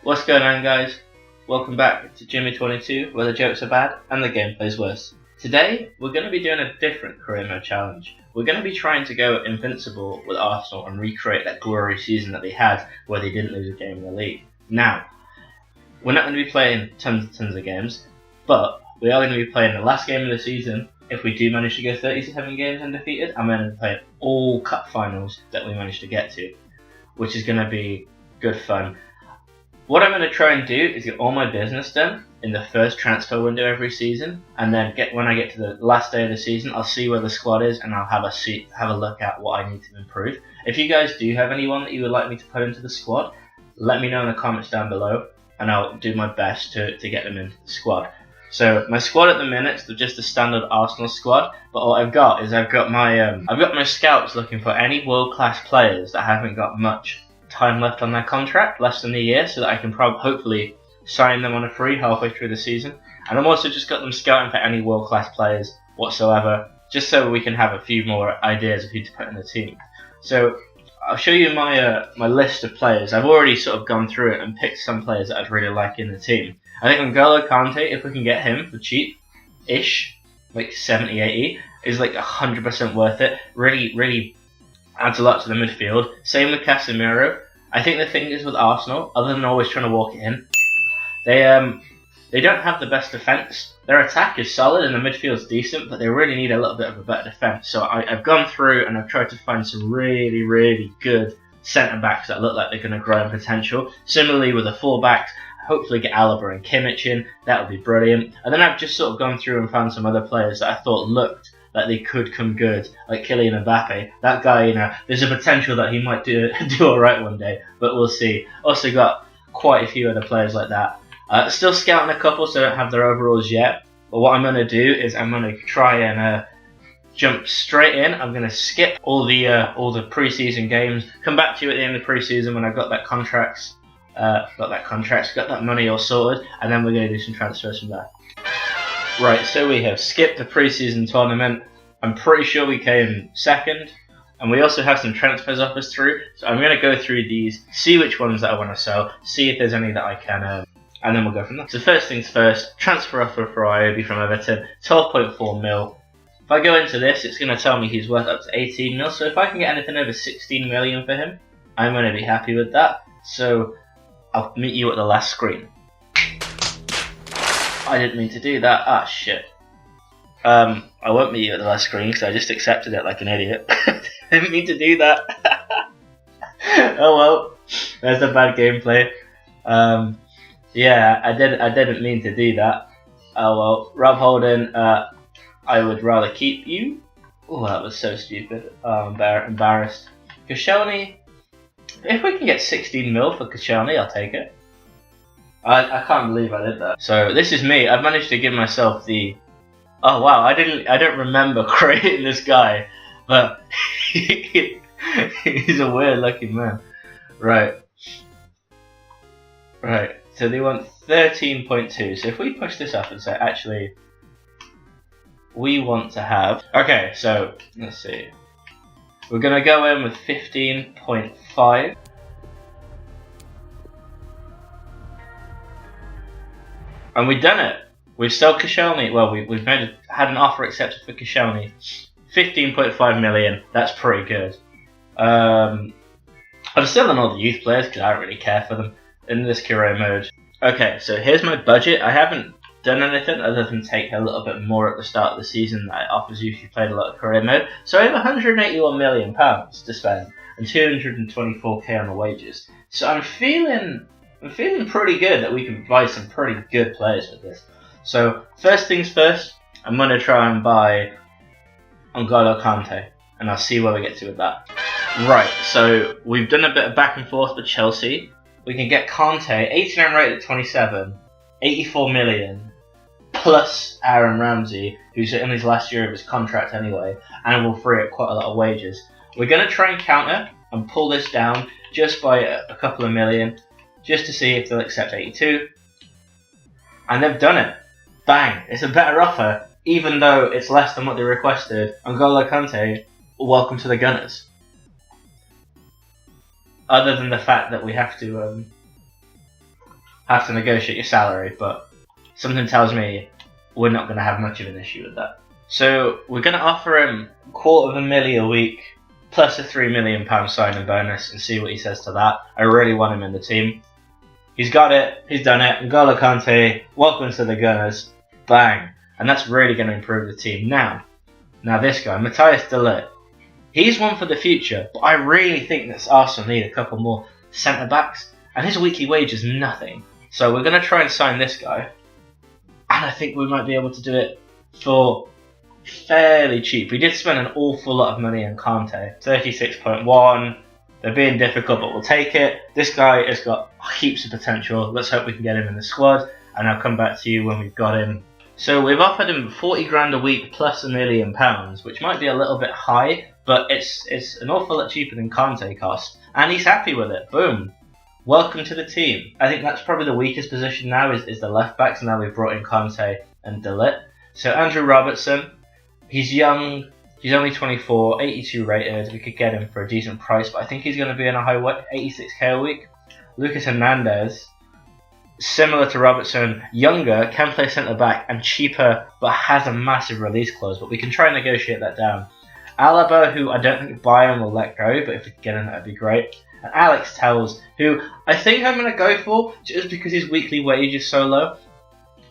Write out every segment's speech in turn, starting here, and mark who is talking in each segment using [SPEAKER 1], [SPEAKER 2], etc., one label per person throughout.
[SPEAKER 1] What's going on, guys? Welcome back to Jimmy22, where the jokes are bad and the gameplay's worse. Today, we're going to be doing a different career mode challenge. We're going to be trying to go Invincible with Arsenal and recreate that glorious season that they had where they didn't lose a game in the league. Now, we're not going to be playing tons of games, but we are going to be playing the last game of the season. If we do manage to go 37 games undefeated, I'm going to play all cup finals that we managed to get to, which is going to be good fun. What I'm going to try and do is get all my business done in the first transfer window every season, and then when I get to the last day of the season, I'll see where the squad is and I'll have a look at what I need to improve. If you guys do have anyone that you would like me to put into the squad, let me know in the comments down below, and I'll do my best to get them into the squad. So my squad at the minute is just a standard Arsenal squad, but what I've got is I've got my scouts looking for any world-class players that haven't got much time left on their contract, less than a year, so that I can hopefully sign them on a free halfway through the season. And I've also just got them scouting for any world-class players whatsoever, just so we can have a few more ideas of who to put in the team. So I'll show you my list of players. I've already sort of gone through it and picked some players that I'd really like in the team. I think Kante, if we can get him for cheap-ish, like 70, 80, is like 100% worth it. Really adds a lot to the midfield. Same with Casemiro. I think the thing is with Arsenal, other than always trying to walk it in, they don't have the best defence. Their attack is solid and the midfield's decent, but they really need a little bit of a better defence. So I've gone through and I've tried to find some really good centre-backs that look like they're going to grow in potential. Similarly with the full-backs, hopefully get Alaba and Kimmich in. That would be brilliant. And then I've just sort of gone through and found some other players that I thought looked like they could come good, like Kylian Mbappe. That guy, there's a potential that he might do alright one day, but we'll see. Also got quite a few other players like that. Still scouting a couple, so I don't have their overalls yet. But what I'm going to do is I'm going to try and jump straight in. I'm going to skip all the pre-season games. Come back to you at the end of the pre-season when I've got that got that money all sorted, and then we're going to do some transfers from there. Right, so we have skipped the pre-season tournament. I'm pretty sure we came second, and we also have some transfers offers through. So I'm going to go through these, see which ones that I want to sell, see if there's any that I can, and then we'll go from there. So first things first, transfer offer for Iobi from Everton, 12.4 mil. If I go into this, it's going to tell me he's worth up to 18 mil. So if I can get anything over 16 million for him, I'm going to be happy with that. So I'll meet you at the last screen. I didn't mean to do that. Ah, shit. I won't meet you at the last screen because I just accepted it like an idiot. I didn't mean to do that. Oh well, there's a bad gameplay. Yeah, I didn't mean to do that. Oh well, Rob Holding, I would rather keep you. Oh, that was so stupid. Oh, I'm embarrassed. Koscielny, if we can get 16 mil for Koscielny, I'll take it. I can't believe I did that. So this is me. I've managed to give myself the... Oh wow, I don't remember creating this guy, but he's a weird looking man. Right. So they want 13.2. So if we push this up and say, actually, we want to have... Okay, so let's see. We're gonna go in with 15.5. And we've done it. We've sold Koscielny. Well, we've had an offer accepted for Koscielny. 15.5 million. That's pretty good. I'm still on all the youth players because I don't really care for them in this career mode. Okay, so here's my budget. I haven't done anything other than take a little bit more at the start of the season that it offers you if you played a lot of career mode. So I have £181 million to spend and 224k on the wages. So I'm feeling pretty good that we can buy some pretty good players with this. So first things first, I'm going to try and buy Kante, and I'll see where we get to with that. Right, so we've done a bit of back and forth with Chelsea. We can get Kante, 89 rated at 27, 84 million, plus Aaron Ramsey, who's in his last year of his contract anyway, and will free up quite a lot of wages. We're going to try and counter and pull this down just by a couple of million, just to see if they'll accept 82. And they've done it. Bang! It's a better offer, even though it's less than what they requested. N'Golo Kante, welcome to the Gunners. Other than the fact that we have to have to negotiate your salary, but something tells me we're not going to have much of an issue with that. So we're going to offer him $250,000 a week plus a £3 million signing bonus and see what he says to that. I really want him in the team. He's got it. He's done it. N'Golo Kante, welcome to the Gunners. Bang. And that's really going to improve the team. Now this guy, Matthias de Ligt, he's one for the future, but I really think that Arsenal need a couple more centre-backs, and his weekly wage is nothing. So we're going to try and sign this guy, and I think we might be able to do it for fairly cheap. We did spend an awful lot of money on Kante, 36.1. They're being difficult, but we'll take it. This guy has got heaps of potential. Let's hope we can get him in the squad, and I'll come back to you when we've got him. So we've offered him 40 grand a week plus £1 million, which might be a little bit high, but it's an awful lot cheaper than Kante cost, and he's happy with it. Boom. Welcome to the team. I think that's probably the weakest position now is the left backs. Now we've brought in Kante and de Ligt. So Andrew Robertson, he's young. He's only 24, 82 rated. We could get him for a decent price, but I think he's going to be in a high weight, 86k a week. Lucas Hernandez, similar to Robertson, younger, can play centre back and cheaper, but has a massive release clause. But we can try and negotiate that down. Alaba, who I don't think Bayern will let go, but if we could get him, that'd be great. And Alex Telles, who I think I'm going to go for just because his weekly wage is so low.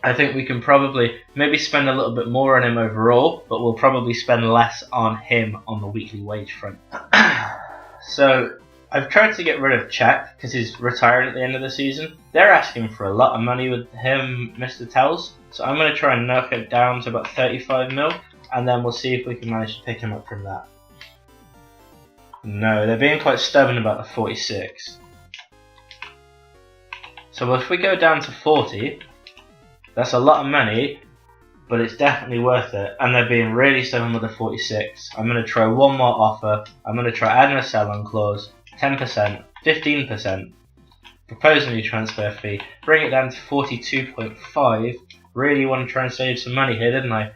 [SPEAKER 1] I think we can probably maybe spend a little bit more on him overall, but we'll probably spend less on him on the weekly wage front. So I've tried to get rid of Czech because he's retired at the end of the season. They're asking for a lot of money with him, Mr. Telles. So I'm going to try and knock it down to about 35 mil, and then we'll see if we can manage to pick him up from that. No, they're being quite stubborn about the 46. So if we go down to 40, that's a lot of money, but it's definitely worth it. And they're being really stubborn with the 46. I'm going to try one more offer. I'm going to try adding a sell-on clause, 10%, 15%, propose a new transfer fee, bring it down to 42.5. Really want to try and save some money here, didn't I?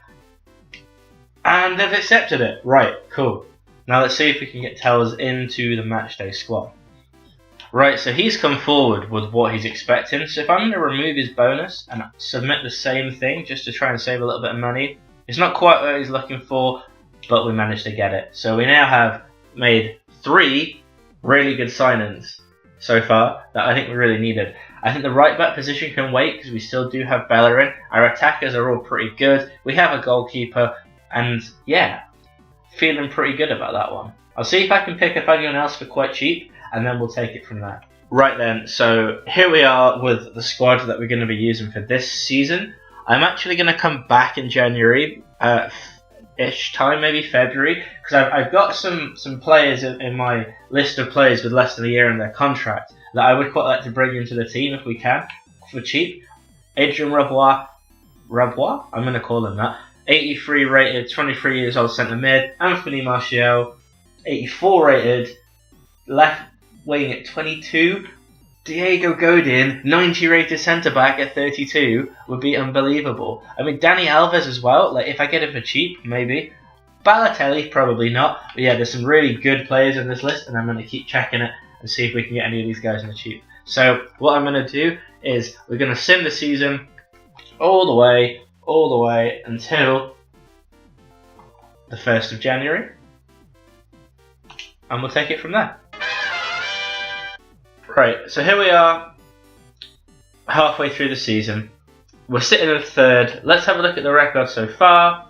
[SPEAKER 1] And they've accepted it. Right, cool. Now let's see if we can get Telles into the matchday squad. Right, so he's come forward with what he's expecting. So if I'm going to remove his bonus and submit the same thing just to try and save a little bit of money, it's not quite what he's looking for, but we managed to get it. So we now have made 3 really good signings so far that I think we really needed. I think the right back position can wait because we still do have Bellerin. Our attackers are all pretty good. We have a goalkeeper, and yeah, feeling pretty good about that one. I'll see if I can pick up anyone else for quite cheap, and then we'll take it from there. Right then, so here we are with the squad that we're going to be using for this season. I'm actually going to come back in January ish time, maybe February, because I've got some players in my list of players with less than a year in their contract that I would quite like to bring into the team if we can, for cheap. Adrien Rabiot, I'm going to call him that, 83 rated, 23 years old centre mid. Anthony Martial, 84 rated, left wing at 22. Diego Godin, 90 rated centre back at 32 would be unbelievable. I mean, Dani Alves as well. Like, if I get it for cheap, maybe. Balotelli, probably not. But yeah, there's some really good players in this list, and I'm going to keep checking it and see if we can get any of these guys in the cheap. So what I'm going to do is we're going to sim the season all the way until the 1st of January, and we'll take it from there. Right, so here we are, halfway through the season. We're sitting in 3rd. Let's have a look at the record so far.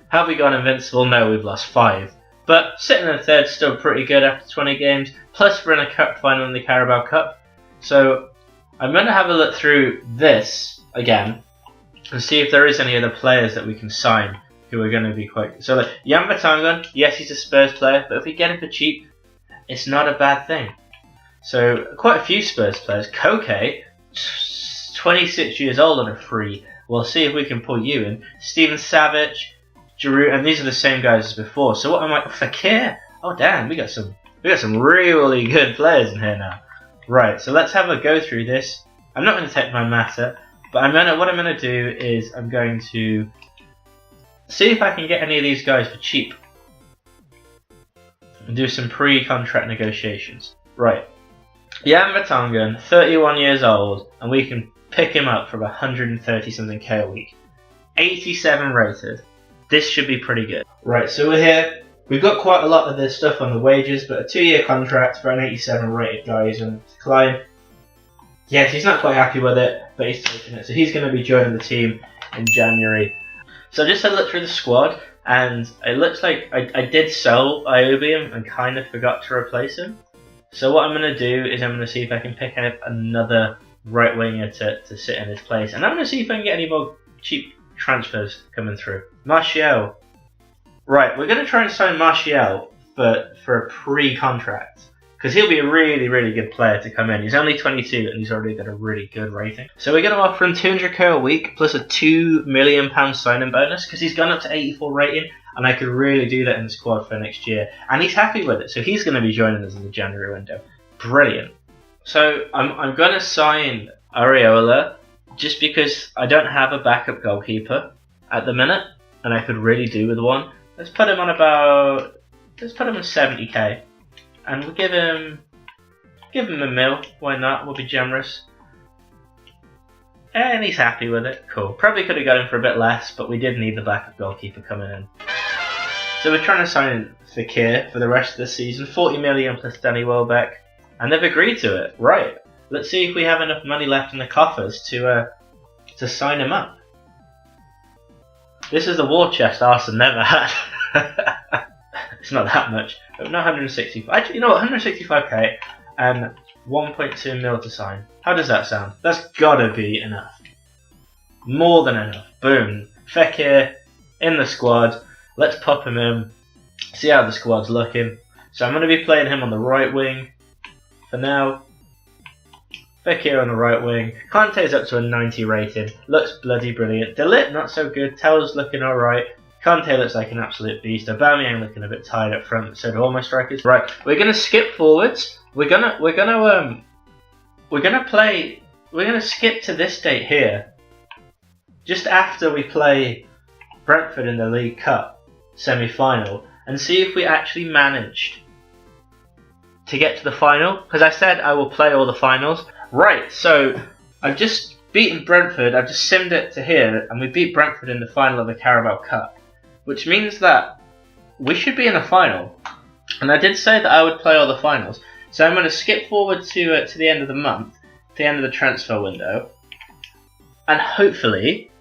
[SPEAKER 1] Have we gone invincible? No, we've lost 5. But sitting in 3rd, still pretty good after 20 games. Plus we're in a cup final in the Carabao Cup. So I'm going to have a look through this again and see if there is any other players that we can sign who are going to be quite... So like Jan Vertonghen, yes, he's a Spurs player, but if we get him for cheap, it's not a bad thing. So quite a few Spurs players. Koke, 26 years old on a free. We'll see if we can pull you in. Steven Savic, Giroud, and these are the same guys as before. So what am I? Fekir. Oh damn, we got some really good players in here now. Right, so let's have a go through this. I'm not going to take my matter, but what I'm going to do is I'm going to see if I can get any of these guys for cheap and do some pre-contract negotiations. Right. Jan Vertonghen, 31 years old, and we can pick him up for 130 something K a week. 87 rated. This should be pretty good. Right, so we're here. We've got quite a lot of this stuff on the wages, but a 2-year contract for an 87 rated guy is going to decline. Yes, he's not quite happy with it, but he's taking it. So he's going to be joining the team in January. So I just had a look through the squad, and it looks like I did sell Iobium and kind of forgot to replace him. So what I'm going to do is I'm going to see if I can pick up another right winger to sit in his place. And I'm going to see if I can get any more cheap transfers coming through. Martial. Right, we're going to try and sign Martial for a pre-contract. Because he'll be a really, really good player to come in. He's only 22 and he's already got a really good rating. So we're going to offer him 200k a week plus a £2 million signing bonus because he's gone up to 84 rating and I could really do that in the squad for next year. And he's happy with it, so he's going to be joining us in the January window. Brilliant. So I'm going to sign Areola just because I don't have a backup goalkeeper at the minute and I could really do with one. Let's put him on 70k. And we'll give him $1 mil. Why not? We'll be generous. And he's happy with it. Cool. Probably could have got him for a bit less, but we did need the backup goalkeeper coming in. So we're trying to sign Fekir for the rest of the season. 40 million plus Danny Welbeck. And they've agreed to it. Right. Let's see if we have enough money left in the coffers to sign him up. This is the war chest Arsenal never had. It's not that much. But not 165. Actually, you know what? 165k and 1.2 mil to sign. How does that sound? That's gotta be enough. More than enough. Boom. Fekir in the squad. Let's pop him in. See how the squad's looking. So I'm going to be playing him on the right wing for now. Fekir on the right wing. Kante's up to a 90 rating. Looks bloody brilliant. De Ligt not so good. Tell's looking alright. Kante looks like an absolute beast. Aubameyang looking a bit tired up front. So do all my strikers. Right, we're gonna skip forwards. We're gonna skip to this date here, just after we play Brentford in the League Cup semi-final, and see if we actually managed to get to the final. Because I said I will play all the finals. Right, so I've just beaten Brentford. I've just simmed it to here, and we beat Brentford in the final of the Carabao Cup. Which means that we should be in the final. And I did say that I would play all the finals. So I'm going to skip forward to the end of the month, to the end of the transfer window. And hopefully,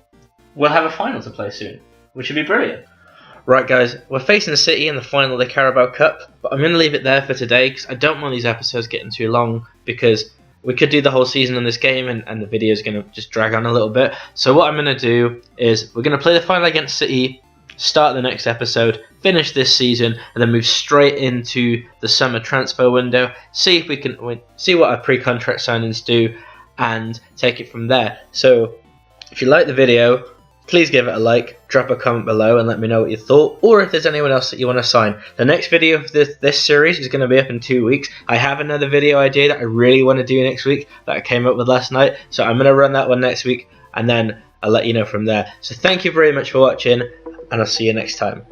[SPEAKER 1] we'll have a final to play soon, which would be brilliant. Right guys, we're facing City in the final of the Carabao Cup. But I'm going to leave it there for today because I don't want these episodes getting too long. Because we could do the whole season on this game and the video is going to just drag on a little bit. So what I'm going to do is we're going to play the final against City, start the next episode, finish this season, and then move straight into the summer transfer window. See if we can see what our pre-contract signings do, and take it from there. So, if you like the video, please give it a like, drop a comment below, and let me know what you thought, or if there's anyone else that you want to sign. The next video of this series is going to be up in 2 weeks. I have another video idea that I really want to do next week that I came up with last night, so I'm going to run that one next week, and then I'll let you know from there. So, thank you very much for watching, and I'll see you next time.